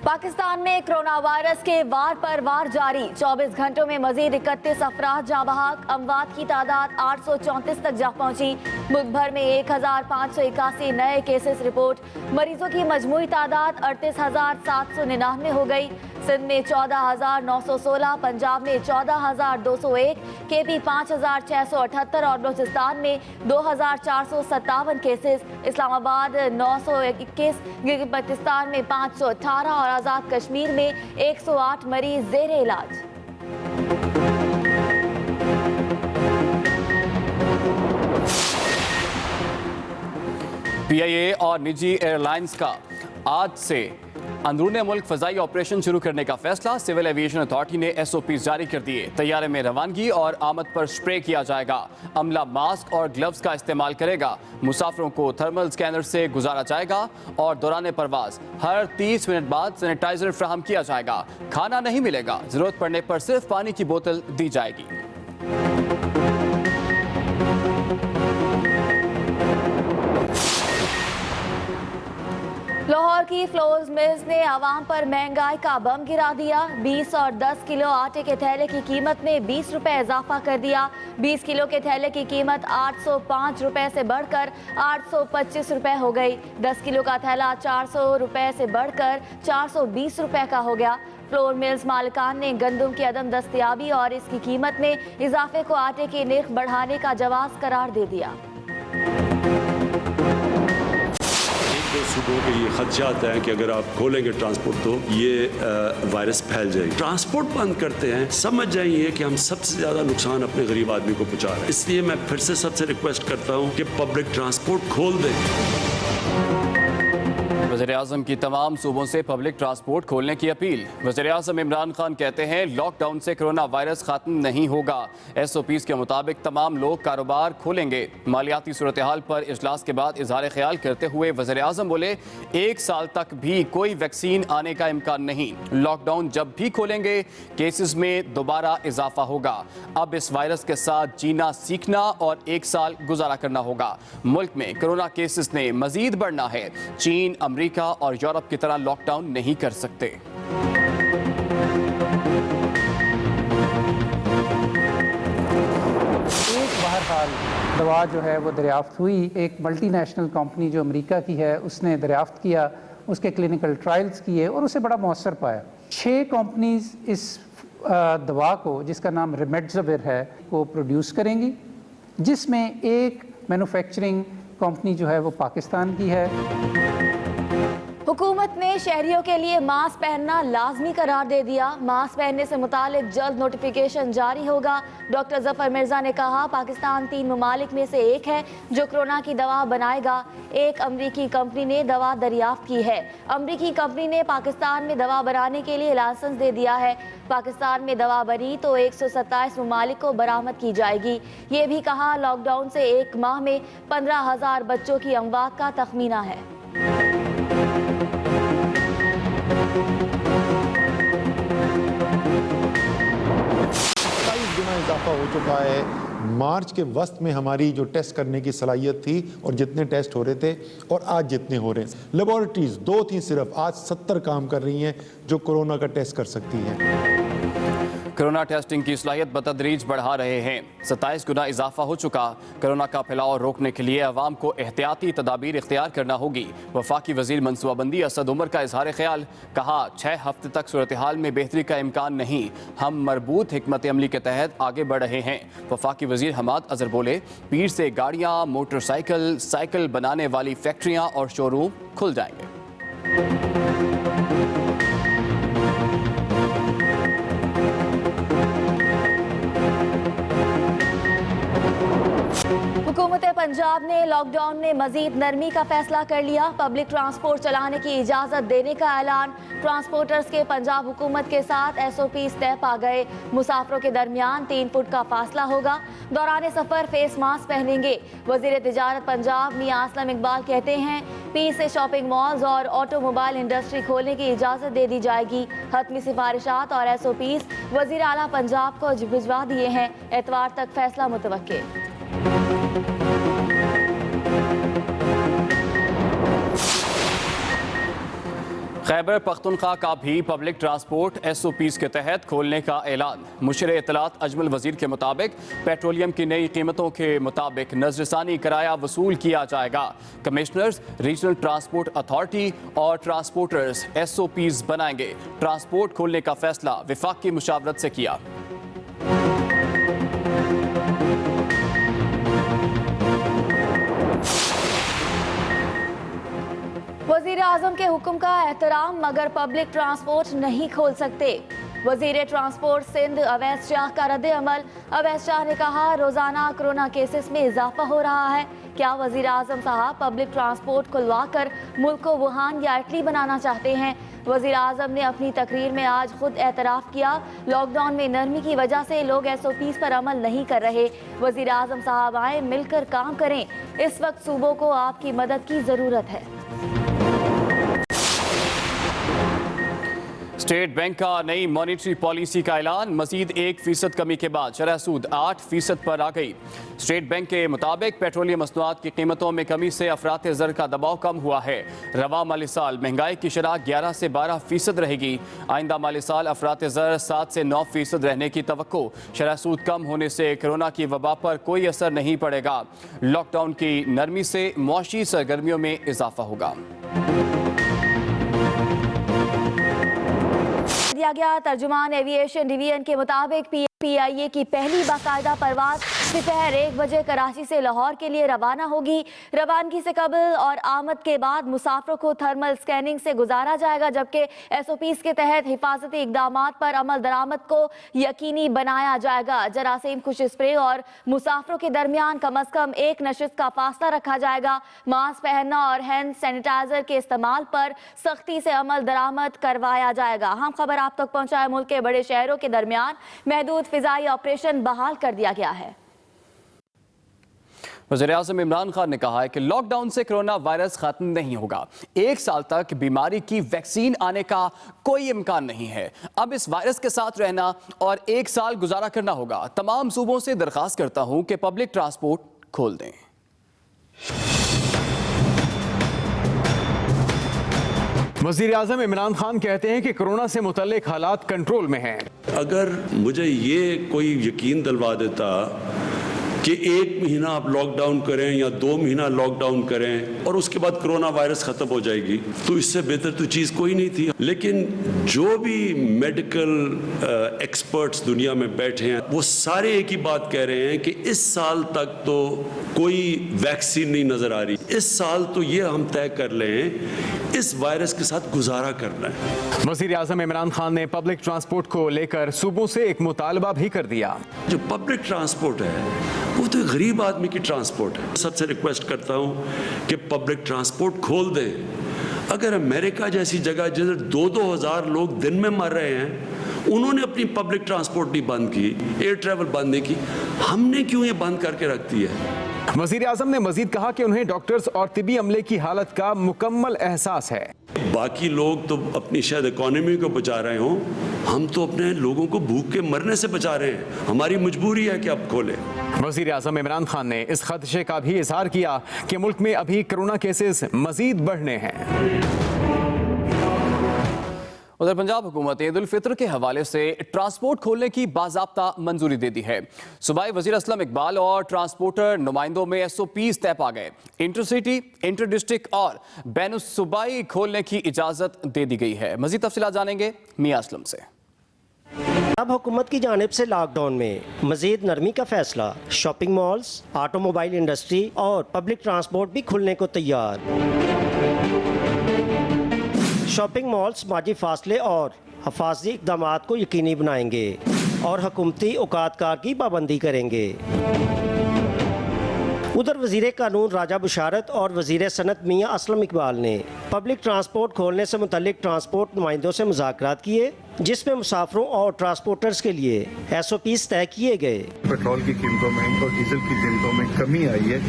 पाकिस्तान में corona virus के वार पर वार जारी। 24 घंटों में मजीद 31 अफराद जाँ बहक, अमवात की तादाद 834 तक जा पहुंची। मुल्क भर में 1581 नए केसेस रिपोर्ट। मरीजों की मजमूई तादाद 38,799 हो गई। सिंध में 14,916, पंजाब में 14,201, केपी 5,678 और बलूचिस्तान में 2,457 केसेस। इस्लामाबाद 921, गिलगित-बल्तिस्तान में 518 और आज़ाद कश्मीर में 108 मरीज ज़ेरे इलाज। PIA और निजी एयरलाइंस का आज से अंदरूनी मुल्क फ़ज़ाई ऑपरेशन शुरू करने का फैसला। सिविल एविएशन अथॉरिटी ने SOPs जारी कर दिए। तैयारे में रवानगी और आमद पर स्प्रे किया जाएगा। अमला मास्क और ग्लव्स का इस्तेमाल करेगा। मुसाफिरों को थर्मल स्कैनर से गुजारा जाएगा और दौरान परवाज हर 30 मिनट बाद सैनिटाइजर फ्राहम किया जाएगा। खाना नहीं मिलेगा, ज़रूरत पड़ने पर सिर्फ पानी की बोतल दी जाएगी। लाहौर की फ्लोर्स मिल्स ने आवाम पर महंगाई का बम गिरा दिया। 20 और 10 किलो आटे के थैले की कीमत में 20 रुपए इजाफा कर दिया। 20 किलो के थैले की कीमत 805 रुपए से बढ़कर 825 रुपए हो गई। 10 किलो का थैला 400 रुपए से बढ़कर 420 रुपए का हो गया। फ्लोर मिल्स मालिकान ने गंदम की अदम दस्तयाबी और इसकी कीमत में इजाफे को आटे के निर्ख बढ़ाने का जवाज करार दे दिया। सूबों के ये खदशात हैं कि अगर आप खोलेंगे ट्रांसपोर्ट तो ये वायरस फैल जाएगी। ट्रांसपोर्ट बंद करते हैं, समझ जाइए कि हम सबसे ज्यादा नुकसान अपने गरीब आदमी को पहुंचा रहे हैं। इसलिए मैं फिर से सबसे रिक्वेस्ट करता हूं कि पब्लिक ट्रांसपोर्ट खोल दें। वज़ीर-ए-आज़म की तमाम सूबों से पब्लिक ट्रांसपोर्ट खोलने की अपील। वज़ीर-ए-आज़म इमरान खान कहते हैं लॉकडाउन से कोरोना वायरस खत्म नहीं होगा। SOPs के मुताबिक तमाम लोग कारोबार खोलेंगे। मालियाती सूरत हाल पर इजलास के बाद इजहार ख्याल करते हुए वज़ीर-ए-आज़म बोले 1 साल तक भी कोई वैक्सीन आने का इम्कान नहीं। लॉकडाउन जब भी खोलेंगे केसेस में दोबारा इजाफा होगा। अब इस वायरस के साथ जीना सीखना और 1 साल गुजारा करना होगा। मुल्क में कोरोना केसेस ने मजीद बढ़ना है। चीन, अमरीका और यूरोप की तरह लॉकडाउन नहीं कर सकते। बहरहाल दवा जो है वो दरियाफ्त हुई। एक मल्टी नेशनल कंपनी जो अमेरिका की है उसने दरियाफ्त किया, उसके क्लिनिकल ट्रायल्स किए और उसे बड़ा मौसर पाया। 6 कंपनीज इस दवा को, जिसका नाम रेमडेसिविर है, को प्रोड्यूस करेंगी, जिसमें एक मैन्युफैक्चरिंग कंपनी जो है वो पाकिस्तान की है। हुकूमत ने शहरियों के लिए मास्क पहनना लाजमी करार दे दिया। मास्क पहनने से मुतालिक जल्द नोटिफिकेशन जारी होगा। डॉक्टर जफर मिर्जा ने कहा पाकिस्तान 3 ममालिक में से एक है जो कोरोना की दवा बनाएगा। एक अमरीकी कंपनी ने दवा दरियाफ्त की है। अमरीकी कंपनी ने पाकिस्तान में दवा बनाने के लिए लाइसेंस दे दिया है। पाकिस्तान में दवा बनी तो 127 ममालिक को बरामद की जाएगी। ये भी कहा लॉकडाउन से 1 माह में 15,000 बच्चों की अमवात का तखमीना है। 27 गुना इजाफा हो चुका है। मार्च के वस्त में हमारी जो टेस्ट करने की सलाहियत थी और जितने टेस्ट हो रहे थे और आज जितने हो रहे हैं, लेबोरेटरीज 2-3 सिर्फ आज 70 काम कर रही हैं जो कोरोना का टेस्ट कर सकती हैं। कोरोना टेस्टिंग की सलाहियत बतदरीज बढ़ा रहे हैं। 27 गुना इजाफा हो चुका। कोरोना का फैलाव रोकने के लिए अवाम को एहतियाती तदाबीर इख्तियार करना होगी। वफाकी वजीर मनसूबाबंदी असद उमर का इजहार ख्याल। कहा 6 हफ्ते तक सूरत हाल में बेहतरी का इम्कान नहीं। हम मरबूत हिकमत अमली के तहत आगे बढ़ रहे हैं। वफाकी वजीर हमाद अजहर बोले पीर से गाड़ियाँ, मोटरसाइकिल, साइकिल बनाने वाली फैक्ट्रियाँ और शोरूम खुल जाएंगे। हुकूमत पंजाब ने लॉकडाउन में मजीद नरमी का फैसला कर लिया। पब्लिक ट्रांसपोर्ट चलाने की इजाज़त देने का ऐलान। ट्रांसपोर्टर्स के पंजाब हुकूमत के साथ SOPs तय पा गए। मुसाफिरों के दरमियान 3 फुट का फासला होगा। दौरान सफ़र फेस मास्क पहनेंगे। वज़ीर तिजारत पंजाब मियां असलम इकबाल कहते हैं पीर से शॉपिंग मॉल्स और ऑटोमोबाइल इंडस्ट्री खोलने की इजाज़त दे दी जाएगी। हतमी सिफारिशात और SOPs वज़ीर आला पंजाब को भिजवा दिए हैं। एतवार तक फैसला मुतवक्के। खैबर पख्तूनख्वा का भी पब्लिक ट्रांसपोर्ट SOPs के तहत खोलने का ऐलान। मुशीर इत्तलात अजमल वजीर के मुताबिक पेट्रोलियम की नई कीमतों के मुताबिक नजरसानी किराया वसूल किया जाएगा। कमिश्नर्स, रीजनल ट्रांसपोर्ट अथॉरिटी और ट्रांसपोर्टर्स SOPs बनाएंगे। ट्रांसपोर्ट खोलने का फैसला विफाक की मुशावरत से किया। वजीर आजम के हुक्म का एहतराम मगर पब्लिक ट्रांसपोर्ट नहीं खोल सकते। वजीर ट्रांसपोर्ट सिंध अवैस शाह का रद्द अमल। अवैस शाह ने कहा, रोजाना कोरोना केसेस में इजाफा हो रहा है। क्या वजीर आजम साहब पब्लिक ट्रांसपोर्ट खुलवा कर मुल्क को वुहान या इटली बनाना चाहते हैं? वजीर आजम ने अपनी तकरीर में आज खुद एतराफ़ किया, लॉकडाउन में नरमी की वजह से लोग SOPs पर अमल नहीं कर रहे। वजीर आजम साहब आए, मिलकर काम करें। इस वक्त सूबों को आपकी मदद की ज़रूरत है। स्टेट बैंक का नई मॉनेटरी पॉलिसी का ऐलान। मजीद 1% कमी के बाद शरह सूद 8% पर आ गई। स्टेट बैंक के मुताबिक पेट्रोलियम मसनूआत की कीमतों में कमी से अफरात ज़र का दबाव कम हुआ है। रवा माली साल महंगाई की शरह 11 से 12% रहेगी। आइंदा माली साल अफरात ज़र 7 से 9% रहने की तवक्को। शरह सूद कम होने से कोरोना की वबा पर कोई असर नहीं पड़ेगा। लॉकडाउन की नरमी से मुआशी सरगर्मियों में इजाफा होगा। दिया गया तर्जुमान एविएशन डिवीजन के मुताबिक PIA की पहली बाकायदा परवाज दोपहर 1 बजे कराची से लाहौर के लिए रवाना होगी। रवानगी से कबल और आमद के बाद मुसाफिरों को थर्मल स्कैनिंग से गुजारा जाएगा, जबकि SOPs के तहत हिफाजती इकदामात पर अमल दरामद को यकीनी बनाया जाएगा। जरासीम कुश स्प्रे और मुसाफिरों के दरमियान कम अज कम 1 नशिस्त का फासला रखा जाएगा। मास्क पहनना और हैंड सैनिटाइजर के इस्तेमाल पर सख्ती से अमल दरामद करवाया जाएगा। हम खबर आप तक पहुँचाए, मुल्क के बड़े शहरों के दरमियान महदूद फिजाई ऑपरेशन बहाल कर दिया गया है। वज़ीर-ए-आज़म इमरान खान ने कहा है कि लॉकडाउन से कोरोना वायरस खत्म नहीं होगा। 1 साल तक बीमारी की वैक्सीन आने का कोई इम्कान नहीं है। अब इस वायरस के साथ रहना और 1 साल गुजारा करना होगा। तमाम सूबों से दरख्वास्त करता हूं कि पब्लिक ट्रांसपोर्ट खोल दें। वज़ीर आज़म इमरान खान कहते हैं कि कोरोना से मुतल्लिक हालात कंट्रोल में हैं। अगर मुझे ये कोई यकीन दिलवा देता कि 1 महीना आप लॉकडाउन करें या 2 महीना लॉकडाउन करें और उसके बाद कोरोना वायरस ख़त्म हो जाएगी, तो इससे बेहतर तो चीज़ कोई नहीं थी। लेकिन जो भी मेडिकल एक्सपर्ट्स दुनिया में बैठे हैं, वो सारे एक ही बात कह रहे हैं कि इस साल तक तो कोई वैक्सीन नहीं नज़र आ रही। इस साल तो ये हम तय कर लें, इस वायरस के साथ गुजारा करना है। वज़ीर आज़म इमरान खान ने पब्लिक ट्रांसपोर्ट को लेकर सूबों से एक मुतालबा भी कर दिया। जो पब्लिक ट्रांसपोर्ट है वो तो गरीब आदमी की ट्रांसपोर्ट है। सबसे रिक्वेस्ट करता हूँ कि पब्लिक ट्रांसपोर्ट खोल दें। अगर अमेरिका जैसी जगह जिधर 2-2 हज़ार लोग दिन में मर रहे हैं, उन्होंने अपनी पब्लिक ट्रांसपोर्ट नहीं बंद की, एयर ट्रैवल बंद नहीं की, हमने क्यों ये बंद करके रख दी है? वज़ीर आज़म ने मजीद कहा कि उन्हें डॉक्टर्स और तिबी अमले की हालत का मुकम्मल एहसास है। बाकी लोग तो अपनी शायद इकोनॉमी को बचा रहे हों, हम तो अपने लोगों को भूख के मरने से बचा रहे हैं। हमारी मजबूरी है कि अब खोलें। वज़ीर आज़म इमरान खान ने इस खदशे का भी इजहार किया कि मुल्क में अभी कोरोना केसेस मजीद बढ़ने हैं। उधर पंजाब हुकूमत ईद उल फितर के हवाले से ट्रांसपोर्ट खोलने की बाज़ाब्ता मंजूरी दे दी है। सूबाई वज़ीर असलम इकबाल और ट्रांसपोर्टर नुमाइंदों में SOPs तय पा गए। इंटरसिटी, इंटर डिस्ट्रिक्ट और बैनुल सूबाई खोलने की इजाज़त दे दी गई है। मज़ीद तफसीलात जानेंगे मियां असलम से। अब हुकूमत की जानिब से लॉकडाउन में मजीद नरमी का फैसला। शॉपिंग मॉल्स, ऑटोमोबाइल इंडस्ट्री और पब्लिक ट्रांसपोर्ट भी खुलने को तैयार। शॉपिंग मॉल्स माजी फासले और हफाजती इक़दामात को यकीनी बनाएंगे और हुकूमती औकातकार की पाबंदी करेंगे। उधर वज़ीर कानून राजा बुशारत और वज़ीर सनत मियां असलम इकबाल ने पब्लिक ट्रांसपोर्ट खोलने से मुतल्लिक ट्रांसपोर्ट नुमाइंदों से मुज़ाकरात किए, जिसमें मुसाफिरों और ट्रांसपोर्टर्स के लिए SOPs तय किए गए। पेट्रोल की कीमतों में और डीजल की कीमतों में कमी आई है,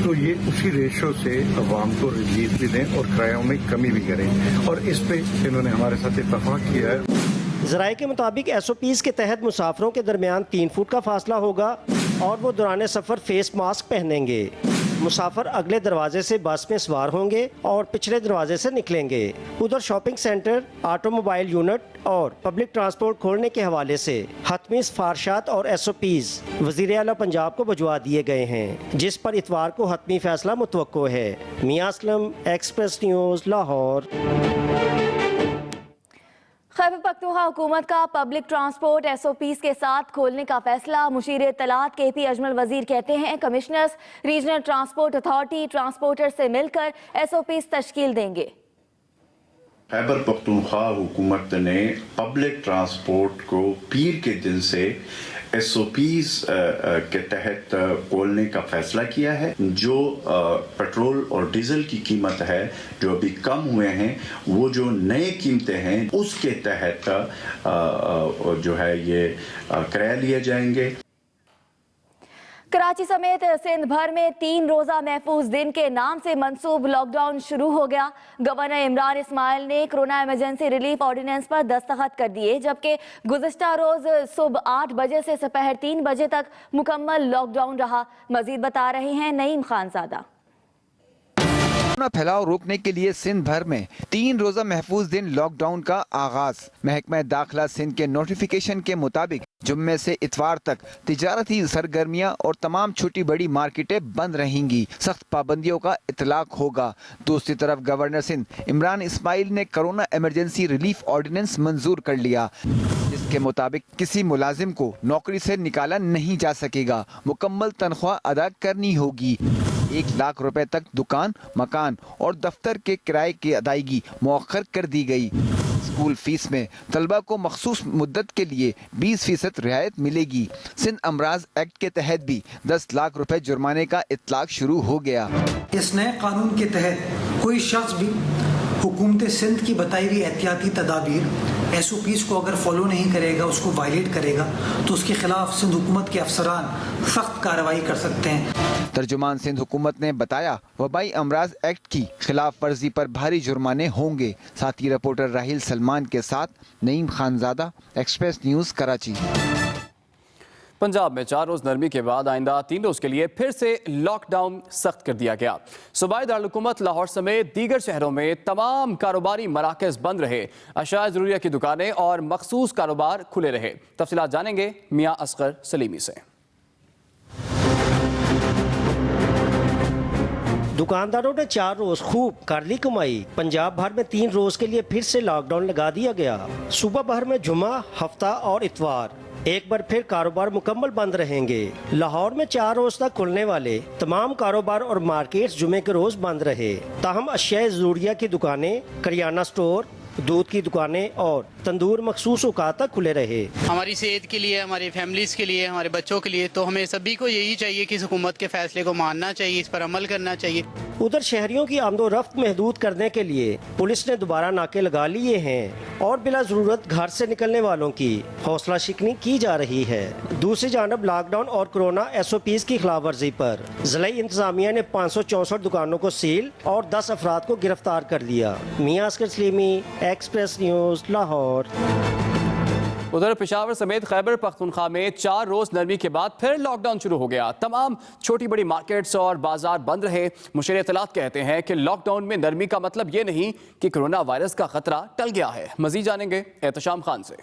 तो ये उसी रेशो से अवाम को रिलीफ भी दें और किरायों में कमी भी करें, और इस पे इन्होंने हमारे साथ इत्तफाक किया है। ज़राए के मुताबिक SOPs के तहत मुसाफिरों के दरमियान 3 फुट का फासला होगा और वो दौरान सफ़र फेस मास्क पहनेंगे। मुसाफिर अगले दरवाजे से बस में सवार होंगे और पिछले दरवाजे से निकलेंगे। उधर शॉपिंग सेंटर, ऑटोमोबाइल यूनिट और पब्लिक ट्रांसपोर्ट खोलने के हवाले से हतमी सिफारिशात और SOPs वज़ीर आला पंजाब को भिजवा दिए गए हैं, जिस पर इतवार को हतमी फैसला मुतवक्को है। मियां असलम, एक्सप्रेस न्यूज़, लाहौर। खैबर पख्तूनख्वा हुकूमत का पब्लिक ट्रांसपोर्ट SOPs के साथ खोलने का फैसला। मुशीर इत्तलात KP अजमल वजीर कहते हैं commissioners regional transport authority transporter से मिलकर SOPs तश्कील देंगे। खैबर पख्तूनख्वा हुकूमत ने पब्लिक ट्रांसपोर्ट को पीर के दिन से SOPs के तहत खोलने का फैसला किया है। जो पेट्रोल और डीजल की कीमत है जो अभी कम हुए हैं, वो जो नए कीमतें हैं उसके तहत जो है ये किराया लिए जाएंगे। कराची समेत सिंध भर में 3 रोज़ा महफूज दिन के नाम से मंसूब लॉकडाउन शुरू हो गया। गवर्नर इमरान इस्माइल ने कोरोना इमरजेंसी रिलीफ ऑर्डिनेंस पर दस्तखत कर दिए, जबकि गुज़िश्ता रोज़ सुबह 8 बजे से दोपहर 3 बजे तक मुकम्मल लॉकडाउन रहा। मजीद बता रहे हैं नईम खानज़ादा। कोरोना फैलाव रोकने के लिए सिंध भर में 3 रोज़ा महफूज दिन लॉकडाउन का आगाज। महकमा दाखिला सिंध के नोटिफिकेशन के मुताबिक जुम्मे से इतवार तक तिजारती सरगर्मियां और तमाम छोटी बड़ी मार्केटें बंद रहेंगी। सख्त पाबंदियों का इतलाक होगा। दूसरी तरफ गवर्नर सिंध इमरान इस्माइल ने कोरोना इमरजेंसी रिलीफ ऑर्डिनेंस मंजूर कर लिया, जिसके मुताबिक किसी मुलाजिम को नौकरी से निकाला नहीं जा सकेगा। मुकम्मल तनख्वाह अदा करनी होगी। 1 लाख रुपए तक दुकान, मकान और दफ्तर के किराए की अदायगी मौखर कर दी गई। स्कूल फीस में तलबा को मखसूस मुद्दत के लिए 20% रियायत मिलेगी। सिंध अमराज एक्ट के तहत भी 10 लाख रुपए जुर्माने का इतलाक शुरू हो गया। इस नए कानून के तहत कोई शख्स भी हुकूमत सिंध की बताई हुई एहतियाती तदाबीर SOPs को अगर फॉलो नहीं करेगा, उसको वायलेट करेगा, तो उसके खिलाफ सिंध हुकूमत के अफसरान सख्त कार्रवाई कर सकते हैं। तर्जुमान सिंध हुकूमत ने बताया वबाई अमराज एक्ट की खिलाफ वर्जी पर भारी जुर्माने होंगे। साथी रिपोर्टर राहिल सलमान के साथ नईम खानज़ादा, एक्सप्रेस न्यूज़, कराची। पंजाब में 4 रोज़ नरमी के बाद आइंदा 3 रोज़ के लिए फिर से लॉकडाउन सख्त कर दिया गया। सूबाई दारुल-हुकूमत लाहौर समेत दीगर शहरों में तमाम कारोबारी मराकज़ बंद रहे। अशाया ज़रूरिया की दुकानें और मखसूस कारोबार खुले रहे। तफसीलात जानेंगे मियां असगर सलीमी से। दुकानदारों ने 4 रोज खूब कर ली कमाई। पंजाब भर में 3 रोज के लिए फिर से लॉकडाउन लगा दिया गया। सुबह भर में जुमा, हफ्ता और इतवार एक बार फिर कारोबार मुकम्मल बंद रहेंगे। लाहौर में 4 रोज तक खुलने वाले तमाम कारोबार और मार्केट्स जुमे के रोज बंद रहे। ताहम अशिया ज़रूरिया की दुकानें, करियाना स्टोर, दूध की दुकानें और तंदूर मखसूस औकात तक खुले रहे। हमारी सेहत के लिए, हमारी फैमिलीज के लिए, हमारे बच्चों के लिए, तो हमें सभी को यही चाहिए कि इस हुकूमत के फैसले को मानना चाहिए, इस पर अमल करना चाहिए। उधर शहरियों की आमदोरफ्त महदूद करने के लिए पुलिस ने दोबारा नाके लगा लिए हैं और बिला जरूरत घर से निकलने वालों की हौसला शिकनी की जा रही है। दूसरी जानब लॉकडाउन और कोरोना SOPs की खिलाफ वर्जी पर ज़िला इंतजामिया ने 564 दुकानों को सील और 10 अफराद को गिरफ्तार कर लिया। Mian Asghar Salimi, Express News, Lahore. उधर पेशावर समेत खैबर पख्तूनख्वा में 4 रोज नरमी के बाद फिर लॉकडाउन शुरू हो गया। तमाम छोटी बड़ी मार्केट्स और बाजार बंद रहे। मुशीर इत्तलात कहते हैं कि लॉकडाउन में नरमी का मतलब ये नहीं कि कोरोना वायरस का खतरा टल गया है। मजीद जानेंगे एहतशाम खान से।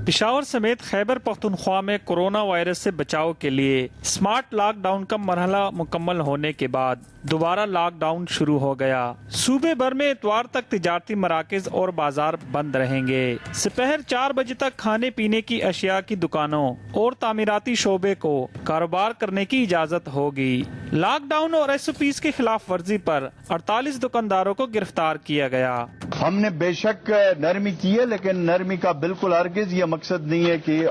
पेशावर समेत खैबर पख्तूनख्वा में कोरोना वायरस से बचाव के लिए स्मार्ट लॉकडाउन का मरहला मुकम्मल होने के बाद दोबारा लॉकडाउन शुरू हो गया। सूबे भर में इतवार तक तिजारती मराकज और बाजार बंद रहेंगे। दोपहर 4 बजे तक खाने पीने की अशिया की दुकानों और तामीराती शोबे को कारोबार करने की इजाजत होगी। लॉकडाउन और SOPs के खिलाफ वर्जी पर 48 दुकानदारों को गिरफ्तार किया गया। हमने बेशक नरमी की है, लेकिन नरमी का बिल्कुल हरगिज ये मकसद नहीं है कि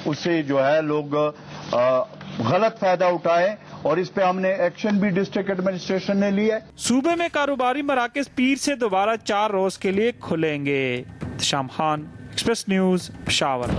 उससे जो है लोग गलत फायदा उठाए, और इस पे हमने एक्शन भी डिस्ट्रिक्ट एडमिनिस्ट्रेशन ने लिया है। सूबे में कारोबारी मराकज पीर से दोबारा 4 रोज के लिए खुलेंगे। शाम खान, एक्सप्रेस न्यूज़, पेशावर।